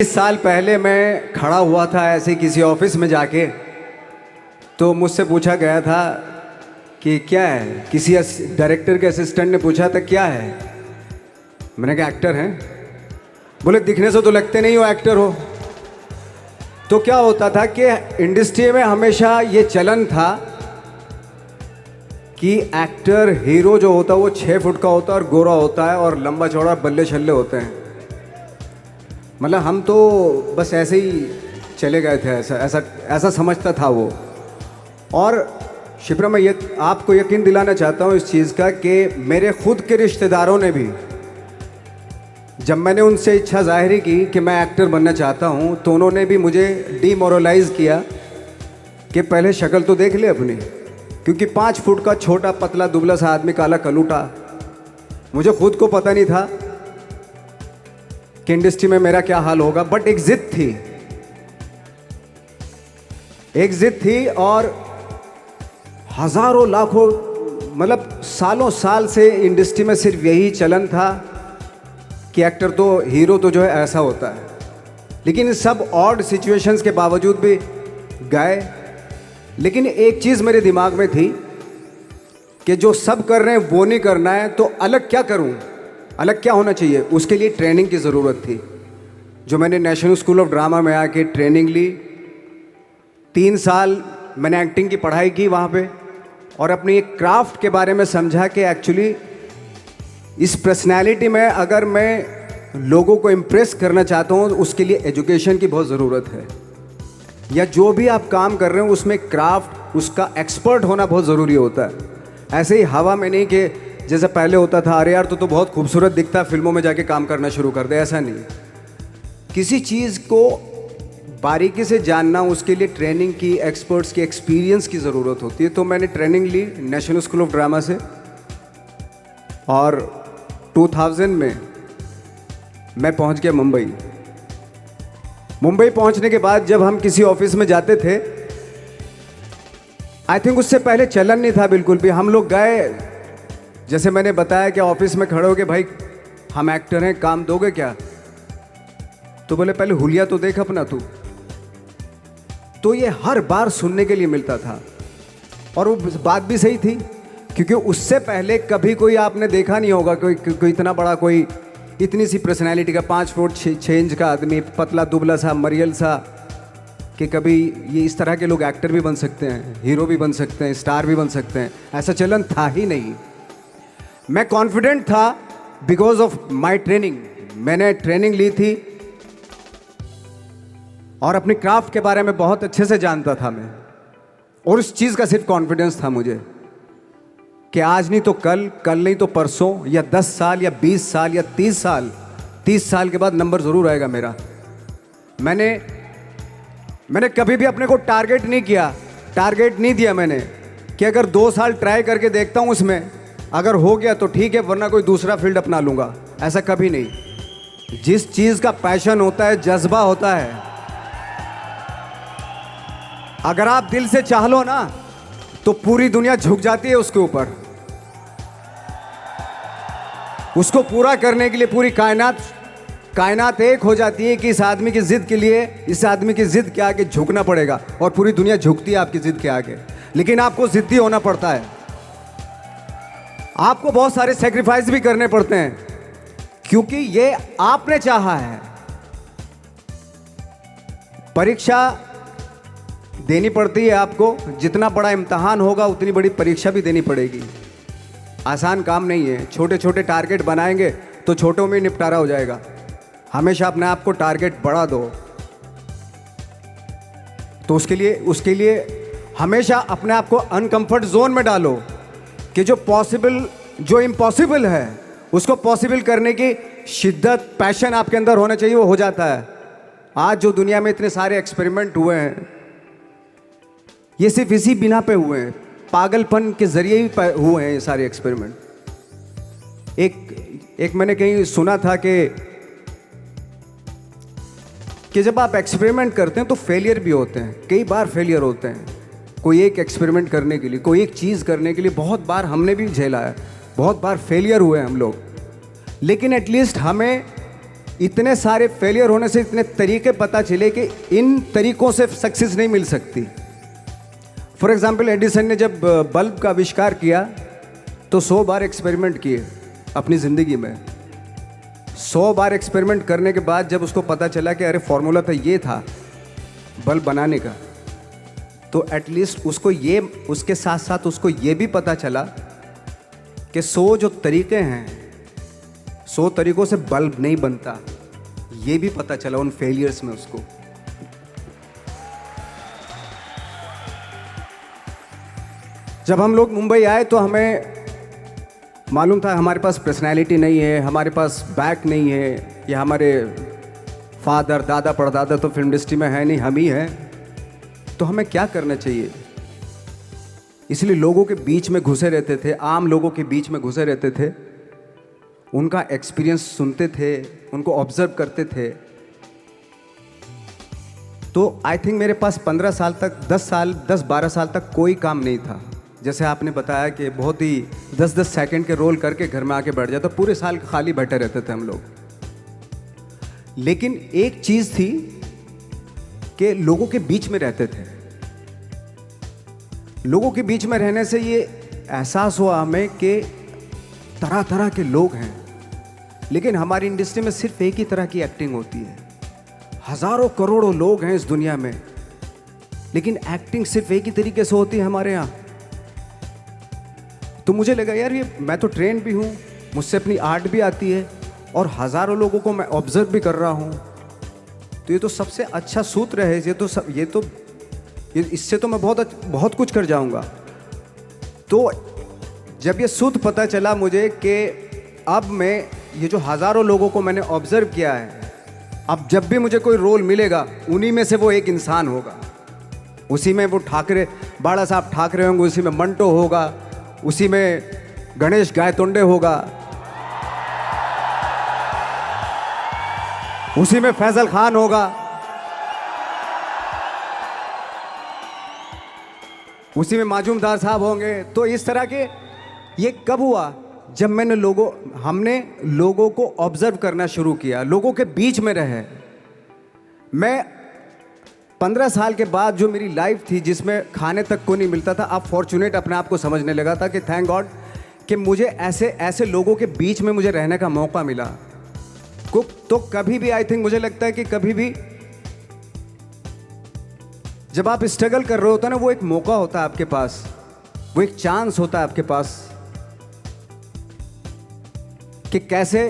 इस साल पहले मैं खड़ा हुआ था ऐसे किसी ऑफिस में जाके, तो मुझसे पूछा गया था कि क्या है। किसी डायरेक्टर के असिस्टेंट ने पूछा था क्या है। मैंने कहा एक्टर हैं। बोले दिखने से तो लगते नहीं हो एक्टर हो। तो क्या होता था कि इंडस्ट्री में हमेशा ये चलन था कि एक्टर हीरो जो होता है वो 6 फुट का होता है और गोरा होता है और लंबा चौड़ा बल्ले छल्ले होते हैं। मतलब हम तो बस ऐसे ही चले गए थे, ऐसा समझता था वो। और शिप्रा, मैं ये आपको यकीन दिलाना चाहता हूँ इस चीज़ का कि मेरे खुद के रिश्तेदारों ने भी, जब मैंने उनसे इच्छा जाहिर की कि मैं एक्टर बनना चाहता हूँ, तो उन्होंने भी मुझे डीमोरलाइज़ किया कि पहले शक्ल तो देख ले अपनी, क्योंकि 5 फुट का छोटा पतला दुबला सा आदमी, काला कलूटा। मुझे खुद को पता नहीं था कि इंडस्ट्री में मेरा क्या हाल होगा, बट एक जिद थी और हज़ारों लाखों, मतलब सालों साल से इंडस्ट्री में सिर्फ यही चलन था कि एक्टर तो, हीरो तो जो है ऐसा होता है। लेकिन सब ऑड सिचुएशंस के बावजूद भी गए। लेकिन एक चीज़ मेरे दिमाग में थी कि जो सब कर रहे हैं वो नहीं करना है, तो अलग क्या करूं, अलग क्या होना चाहिए। उसके लिए ट्रेनिंग की ज़रूरत थी, जो मैंने नेशनल स्कूल ऑफ ड्रामा में आके ट्रेनिंग ली। 3 साल मैंने एक्टिंग की पढ़ाई की वहाँ पे, और अपनी एक क्राफ्ट के बारे में समझा कि एक्चुअली इस पर्सनैलिटी में अगर मैं लोगों को इम्प्रेस करना चाहता हूँ, उसके लिए एजुकेशन की बहुत ज़रूरत है। या जो भी आप काम कर रहे हो उसमें क्राफ्ट, उसका एक्सपर्ट होना बहुत ज़रूरी होता है। ऐसे ही हवा में नहीं कि जैसे पहले होता था, अरे यार तो बहुत खूबसूरत दिखता है, फिल्मों में जाके काम करना शुरू कर दे। ऐसा नहीं, किसी चीज़ को बारीकी से जानना, उसके लिए ट्रेनिंग की, एक्सपर्ट्स की, एक्सपीरियंस की ज़रूरत होती है। तो मैंने ट्रेनिंग ली नेशनल स्कूल ऑफ ड्रामा से, और 2000 में मैं पहुंच गया मुंबई पहुंचने के बाद जब हम किसी ऑफिस में जाते थे, आई थिंक उससे पहले चलन नहीं था बिल्कुल भी। हम लोग गए, जैसे मैंने बताया कि ऑफिस में खड़े हो के, भाई हम एक्टर हैं, काम दोगे क्या। तो बोले पहले हुलिया तो देख अपना तू। तो ये हर बार सुनने के लिए मिलता था, और वो बात भी सही थी, क्योंकि उससे पहले कभी कोई आपने देखा नहीं होगा कोई इतना बड़ा, कोई इतनी सी पर्सनैलिटी का 5 फुट 6 इंच का आदमी, पतला दुबला सा मरियल सा, कि कभी ये इस तरह के लोग एक्टर भी बन सकते हैं, हीरो भी बन सकते हैं, स्टार भी बन सकते हैं। ऐसा चलन था ही नहीं। मैं कॉन्फिडेंट था बिकॉज ऑफ माई ट्रेनिंग। मैंने ट्रेनिंग ली थी और अपनी क्राफ्ट के बारे में बहुत अच्छे से जानता था मैं, और उस चीज़ का सिर्फ कॉन्फिडेंस था मुझे कि आज नहीं तो कल, कल नहीं तो परसों, या 10 साल या 20 साल या 30 साल के बाद नंबर ज़रूर आएगा मेरा। मैंने कभी भी अपने को टारगेट नहीं दिया मैंने कि अगर 2 साल ट्राई करके देखता हूँ, उसमें अगर हो गया तो ठीक है, वरना कोई दूसरा फील्ड अपना लूँगा। ऐसा कभी नहीं। जिस चीज़ का पैशन होता है, जज्बा होता है, अगर आप दिल से चाह लो ना, तो पूरी दुनिया झुक जाती है उसके ऊपर। उसको पूरा करने के लिए पूरी कायनात एक हो जाती है कि इस आदमी की जिद के लिए, इस आदमी की जिद के आगे झुकना पड़ेगा, और पूरी दुनिया झुकती है आपकी जिद के आगे। लेकिन आपको जिद्दी होना पड़ता है, आपको बहुत सारे सेक्रीफाइस भी करने पड़ते हैं, क्योंकि ये आपने चाहा है। परीक्षा देनी पड़ती है आपको, जितना बड़ा इम्तहान होगा उतनी बड़ी परीक्षा भी देनी पड़ेगी। आसान काम नहीं है। छोटे छोटे टारगेट बनाएंगे तो छोटों में निपटारा हो जाएगा। हमेशा अपने आप को टारगेट बढ़ा दो। तो उसके लिए हमेशा अपने आप को अनकंफर्ट जोन में डालो, कि जो इम्पॉसिबल है उसको पॉसिबल करने की शिद्दत, पैशन आपके अंदर होना चाहिए, वो हो जाता है। आज जो दुनिया में इतने सारे एक्सपेरिमेंट हुए हैं, ये सिर्फ इसी बिना पे हुए हैं, पागलपन के जरिए ही हुए हैं ये सारे एक्सपेरिमेंट। एक मैंने कहीं सुना था कि जब आप एक्सपेरिमेंट करते हैं तो फेलियर भी होते हैं, कई बार फेलियर होते हैं। कोई एक एक्सपेरिमेंट करने के लिए, कोई एक चीज़ करने के लिए बहुत बार हमने भी झेला है, बहुत बार फेलियर हुए हम लोग। लेकिन एटलीस्ट हमें इतने सारे फेलियर होने से इतने तरीके पता चले कि इन तरीकों से सक्सेस नहीं मिल सकती। फॉर एग्जाम्पल, एडिसन ने जब बल्ब का आविष्कार किया तो 100 बार एक्सपेरिमेंट किए अपनी ज़िंदगी में। 100 बार एक्सपेरिमेंट करने के बाद जब उसको पता चला कि अरे फॉर्मूला तो ये था बल्ब बनाने का, तो एटलीस्ट उसको ये, उसके साथ साथ उसको ये भी पता चला कि 100 जो तरीके हैं, 100 तरीकों से बल्ब नहीं बनता, ये भी पता चला उन फेलियर्स में उसको। जब हम लोग मुंबई आए तो हमें मालूम था हमारे पास पर्सनैलिटी नहीं है, हमारे पास बैक नहीं है, या हमारे फादर दादा परदादा तो फिल्म इंडस्ट्री में है नहीं, हम ही हैं, तो हमें क्या करना चाहिए। इसलिए लोगों के बीच में घुसे रहते थे, आम लोगों के बीच में घुसे रहते थे, उनका एक्सपीरियंस सुनते थे, उनको ऑब्जर्व करते थे। तो आई थिंक मेरे पास 15 साल तक, 10-12 साल तक कोई काम नहीं था। जैसे आपने बताया कि बहुत ही 10-10 सेकंड के रोल करके घर में आके बैठ जाता, पूरे साल खाली बैठे रहते थे हम लोग। लेकिन एक चीज़ थी कि लोगों के बीच में रहते थे। लोगों के बीच में रहने से ये एहसास हुआ हमें कि तरह तरह के लोग हैं, लेकिन हमारी इंडस्ट्री में सिर्फ एक ही तरह की एक्टिंग होती है। हज़ारों करोड़ों लोग हैं इस दुनिया में, लेकिन एक्टिंग सिर्फ एक ही तरीके से होती है हमारे यहाँ। तो मुझे लगा यार, ये मैं तो ट्रेन भी हूँ, मुझसे अपनी आर्ट भी आती है, और हज़ारों लोगों को मैं ऑब्जर्व भी कर रहा हूँ, तो ये तो सबसे अच्छा सूत्र है। इससे तो मैं बहुत कुछ कर जाऊँगा। तो जब ये सूत्र पता चला मुझे कि अब मैं ये जो हज़ारों लोगों को मैंने ऑब्जर्व किया है, अब जब भी मुझे कोई रोल मिलेगा उन्हीं में से वो एक इंसान होगा। उसी में वो ठाकरे, बाड़ा साहब ठाकरे होंगे, उसी में मंटो होगा, उसी में गणेश गायतोंडे होगा, उसी में फैजल खान होगा, उसी में माजूमदार साहब होंगे। तो इस तरह के, ये कब हुआ? जब हमने लोगों को ऑब्जर्व करना शुरू किया, लोगों के बीच में रहे। मैं 15 साल के बाद जो मेरी लाइफ थी, जिसमें खाने तक को नहीं मिलता था, अब फॉर्चुनेट अपने आप को समझने लगा था कि थैंक गॉड कि मुझे ऐसे लोगों के बीच में मुझे रहने का मौका मिला। तो कभी भी, आई थिंक मुझे लगता है कि कभी भी जब आप स्ट्रगल कर रहे होते ना, वो एक मौका होता है आपके पास, वो एक चांस होता है आपके पास कि कैसे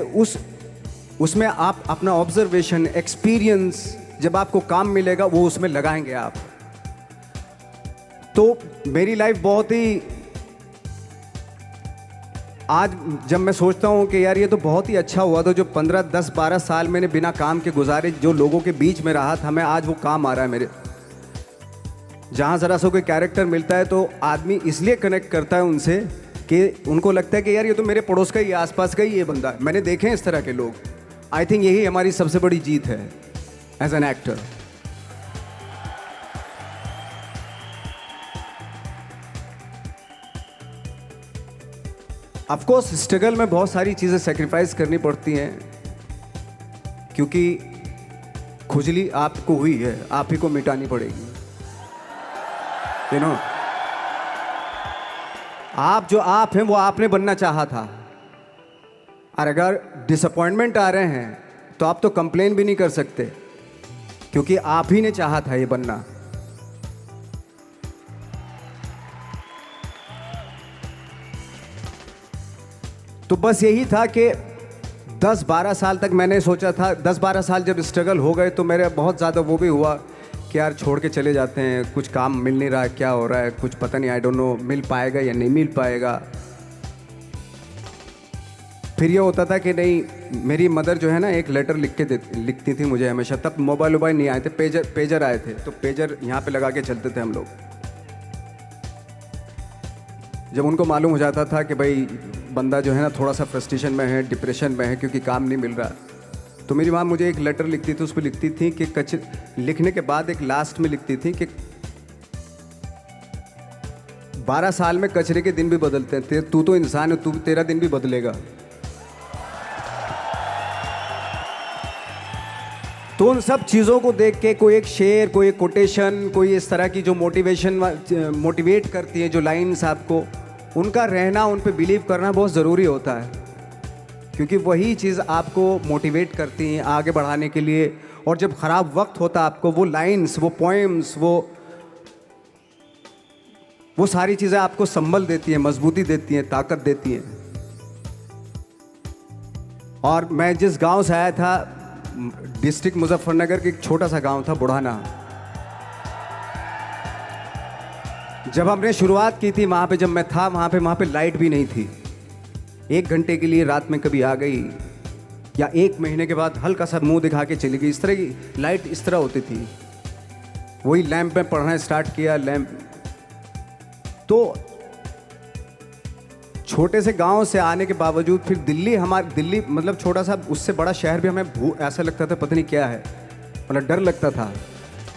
उसमें आप अपना ऑब्जर्वेशन, एक्सपीरियंस, जब आपको काम मिलेगा वो उसमें लगाएंगे आप। तो मेरी लाइफ बहुत ही, आज जब मैं सोचता हूँ कि यार ये तो बहुत ही अच्छा हुआ था जो 15, 10, 12 साल मैंने बिना काम के गुजारे, जो लोगों के बीच में रहा था, मैं आज वो काम आ रहा है मेरे। जहाँ ज़रा सा कोई कैरेक्टर मिलता है तो आदमी इसलिए कनेक्ट करता है उनसे कि उनको लगता है कि यार ये तो मेरे पड़ोस का ही, आसपास का ही ये बंदा है। मैंने देखे हैं इस तरह के लोग। आई थिंक यही हमारी सबसे बड़ी जीत है as an actor. Of course struggle में बहुत सारी चीज़ें सेक्रीफाइस करनी पड़ती हैं, क्योंकि खुजली आपको हुई है, आप ही को मिटानी पड़ेगी। यू नो, आप जो आप हैं वो आपने बनना चाहा था, और अगर डिसअपॉइंटमेंट आ रहे हैं तो आप तो कंप्लेन भी नहीं कर सकते, क्योंकि आप ही ने चाहा था ये बनना। तो बस यही था कि 10-12 साल तक मैंने सोचा था, 10-12 साल जब स्ट्रगल हो गए तो मेरे बहुत ज़्यादा वो भी हुआ कि यार छोड़ के चले जाते हैं, कुछ काम मिल नहीं रहा है, क्या हो रहा है, कुछ पता नहीं, आई डोंट नो मिल पाएगा या नहीं मिल पाएगा। फिर ये होता था कि नहीं, मेरी मदर जो है ना एक लेटर लिखती थी मुझे हमेशा। तब मोबाइल नहीं आए थे, पेजर आए थे, तो पेजर यहाँ पे लगा के चलते थे हम लोग। जब उनको मालूम हो जाता था कि भाई बंदा जो है ना थोड़ा सा फ्रस्ट्रेशन में है, डिप्रेशन में है, क्योंकि काम नहीं मिल रहा, तो मेरी माँ मुझे एक लेटर लिखती थी। उस पर लिखती थी कि लिखने के बाद एक लास्ट में लिखती थी कि 12 साल में कचरे के दिन भी बदलते हैं, तू तो इंसान है, तेरा दिन भी बदलेगा। तो उन सब चीज़ों को देख के कोई एक शेर, कोई एक कोटेशन, कोई इस तरह की जो मोटिवेट करती है जो लाइंस आपको, उनका रहना, उन पे बिलीव करना बहुत ज़रूरी होता है, क्योंकि वही चीज़ आपको मोटिवेट करती हैं आगे बढ़ाने के लिए। और जब ख़राब वक्त होता है आपको, वो लाइंस, वो पोएम्स, वो सारी चीज़ें आपको संबल देती हैं, मजबूती देती हैं, ताकत देती हैं। और मैं जिस गांव से आया था, डिस्ट्रिक्ट मुजफ्फरनगर के एक छोटा सा गांव था बुढ़ाना। जब हमने शुरुआत की थी वहाँ पे, जब मैं था वहाँ पे लाइट भी नहीं थी। 1 घंटे के लिए रात में कभी आ गई, या 1 महीने के बाद हल्का सा मुंह दिखा के चली गई। इस तरह की लाइट इस तरह होती थी। वही लैंप में पढ़ना स्टार्ट किया, लैंप। तो छोटे से गांव से आने के बावजूद फिर दिल्ली मतलब छोटा सा, उससे बड़ा शहर भी हमें ऐसा लगता था पता नहीं क्या है, मतलब डर लगता था।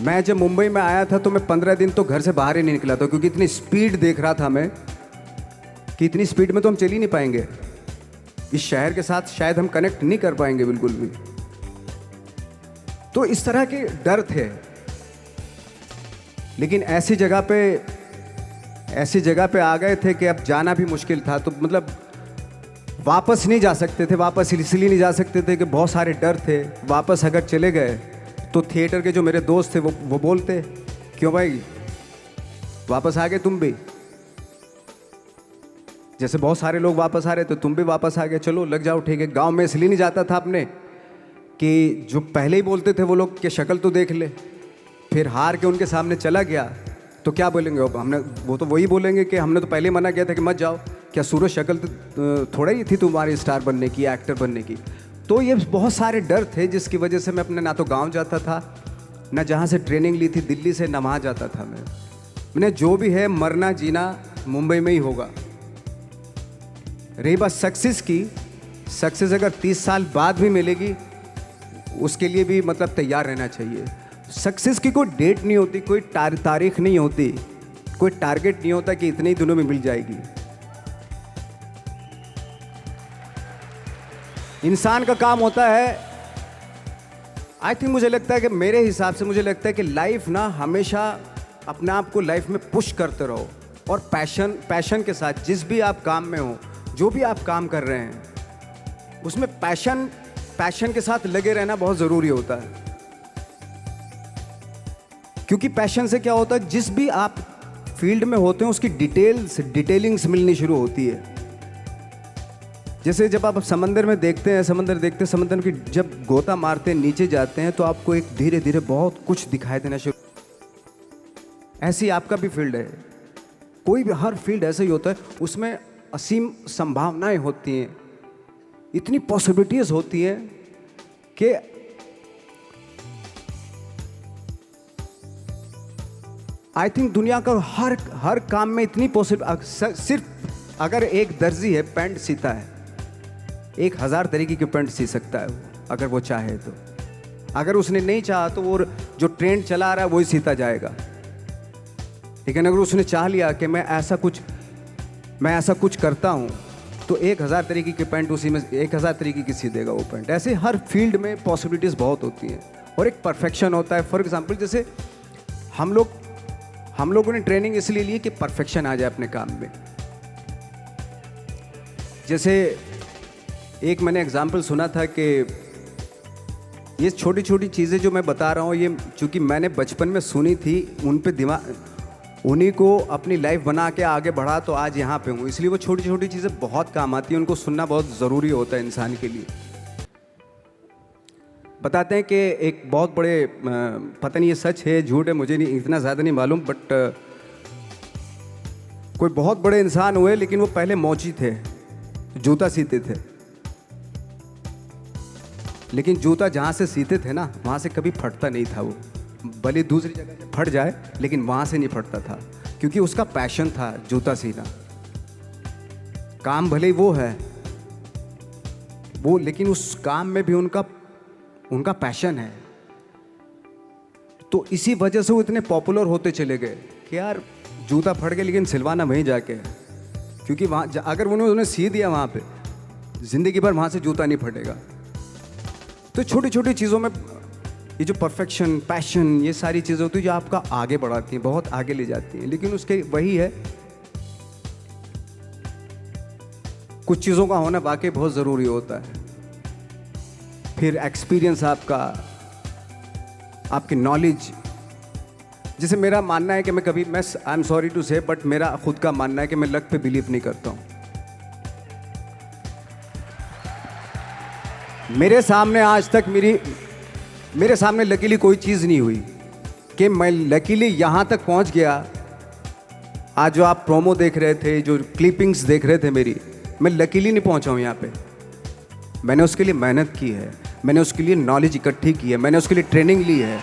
मैं जब मुंबई में आया था तो मैं 15 दिन तो घर से बाहर ही नहीं निकला था, क्योंकि इतनी स्पीड देख रहा था मैं कि इतनी स्पीड में तो हम चल ही नहीं पाएंगे, इस शहर के साथ शायद हम कनेक्ट नहीं कर पाएंगे बिल्कुल भी। तो इस तरह के डर थे। लेकिन ऐसी जगह पे आ गए थे कि अब जाना भी मुश्किल था। तो मतलब वापस नहीं जा सकते थे, वापस इसलिए नहीं जा सकते थे कि बहुत सारे डर थे। वापस अगर चले गए तो थिएटर के जो मेरे दोस्त थे वो बोलते, क्यों भाई वापस आ गए तुम भी, जैसे बहुत सारे लोग वापस आ रहे थे तुम भी वापस आ गए, चलो लग जाओ ठीक है। गांव में इसलिए नहीं जाता था अपने कि जो पहले ही बोलते थे वो लोग कि शक्ल तो देख ले, फिर हार के उनके सामने चला गया तो क्या बोलेंगे वो तो वही बोलेंगे कि हमने तो पहले मना किया था कि मत जाओ, क्या सूरज शक्ल तो थोड़ा ही थी तुम्हारी स्टार बनने की, एक्टर बनने की। तो ये बहुत सारे डर थे जिसकी वजह से मैं अपने ना तो गांव जाता था, ना जहाँ से ट्रेनिंग ली थी दिल्ली से, ना वहाँ जाता था। मैंने जो भी है मरना जीना मुंबई में ही होगा। रही बात सक्सेस की, सक्सेस अगर 30 साल बाद भी मिलेगी उसके लिए भी मतलब तैयार रहना चाहिए। सक्सेस की कोई डेट नहीं होती, कोई तारीख नहीं होती, कोई टारगेट नहीं होता कि इतने ही दिनों में मिल जाएगी। इंसान का काम होता है, आई थिंक मुझे लगता है कि मेरे हिसाब से मुझे लगता है कि लाइफ ना हमेशा अपने आप को लाइफ में पुश करते रहो, और पैशन के साथ जिस भी आप काम में हो, जो भी आप काम कर रहे हैं उसमें पैशन के साथ लगे रहना बहुत ज़रूरी होता है। क्योंकि पैशन से क्या होता है, जिस भी आप फील्ड में होते हैं उसकी डिटेलिंग्स मिलनी शुरू होती है। जैसे जब आप समंदर में देखते हैं, समंदर की जब गोता मारते हैं, नीचे जाते हैं तो आपको एक धीरे धीरे बहुत कुछ दिखाई देना शुरू। ऐसी आपका भी फील्ड है, कोई भी हर फील्ड ऐसा ही होता है, उसमें असीम संभावनाएं होती हैं, इतनी पॉसिबिलिटीज होती हैं कि आई थिंक दुनिया का हर काम में इतनी सिर्फ अगर एक दर्जी है पैंट सीता है, 1000 तरीके की पैंट सी सकता है वो, अगर वो चाहे तो। अगर उसने नहीं चाहा तो वो जो ट्रेंड चला रहा है वही सीता जाएगा। लेकिन अगर उसने चाह लिया कि मैं ऐसा कुछ करता हूँ, तो 1000 तरीके की पैंट उसी में 1000 तरीके की सी देगा वो पैंट। ऐसे हर फील्ड में पॉसिबिलिटीज़ बहुत होती हैं, और एक परफेक्शन होता है। फॉर एग्जांपल जैसे हम लोगों ने ट्रेनिंग इसलिए ली कि परफेक्शन आ जाए अपने काम में। जैसे एक मैंने एग्जांपल सुना था कि ये छोटी छोटी चीज़ें जो मैं बता रहा हूँ, ये चूँकि मैंने बचपन में सुनी थी, उन पे उन्हीं को अपनी लाइफ बना के आगे बढ़ा तो आज यहाँ पे हूँ। इसलिए वो छोटी छोटी चीज़ें बहुत काम आती हैं, उनको सुनना बहुत ज़रूरी होता है इंसान के लिए। बताते हैं कि एक बहुत बड़े, पता नहीं ये सच है झूठ है, मुझे नहीं इतना ज़्यादा नहीं मालूम, बट कोई बहुत बड़े इंसान हुए, लेकिन वो पहले मौची थे, जूता सीते थे। लेकिन जूता जहाँ से सीते थे ना, वहाँ से कभी फटता नहीं था वो, भले दूसरी जगह से फट जाए लेकिन वहाँ से नहीं फटता था, क्योंकि उसका पैशन था जूता सीना। काम भले ही वो है वो, लेकिन उस काम में भी उनका पैशन है। तो इसी वजह से वो इतने पॉपुलर होते चले गए कि यार जूता फट गया लेकिन सिलवाना वहीं जाके है, क्योंकि वहाँ अगर उन्होंने सी दिया वहाँ पे, ज़िंदगी भर वहाँ से जूता नहीं फटेगा। तो छोटी छोटी चीज़ों में ये जो परफेक्शन, पैशन, ये सारी चीज़ें होती हैं जो आपका आगे बढ़ाती हैं, बहुत आगे ले जाती हैं। लेकिन उसके वही है, कुछ चीज़ों का होना वाकई बहुत ज़रूरी होता है। फिर एक्सपीरियंस आपका, आपकी नॉलेज। जैसे मेरा मानना है कि मैं कभी, मैं आई एम सॉरी टू से, बट मेरा खुद का मानना है कि मैं लक पे बिलीव नहीं करता हूँ। मेरे सामने आज तक मेरे सामने लकीली कोई चीज़ नहीं हुई कि मैं लकीली यहाँ तक पहुँच गया। आज जो आप प्रोमो देख रहे थे, जो क्लिपिंग्स देख रहे थे मेरी, मैं लकीली नहीं पहुँचा हूँ यहाँ पे। मैंने उसके लिए मेहनत की है, मैंने उसके लिए नॉलेज इकट्ठी की है, मैंने उसके लिए ट्रेनिंग ली है।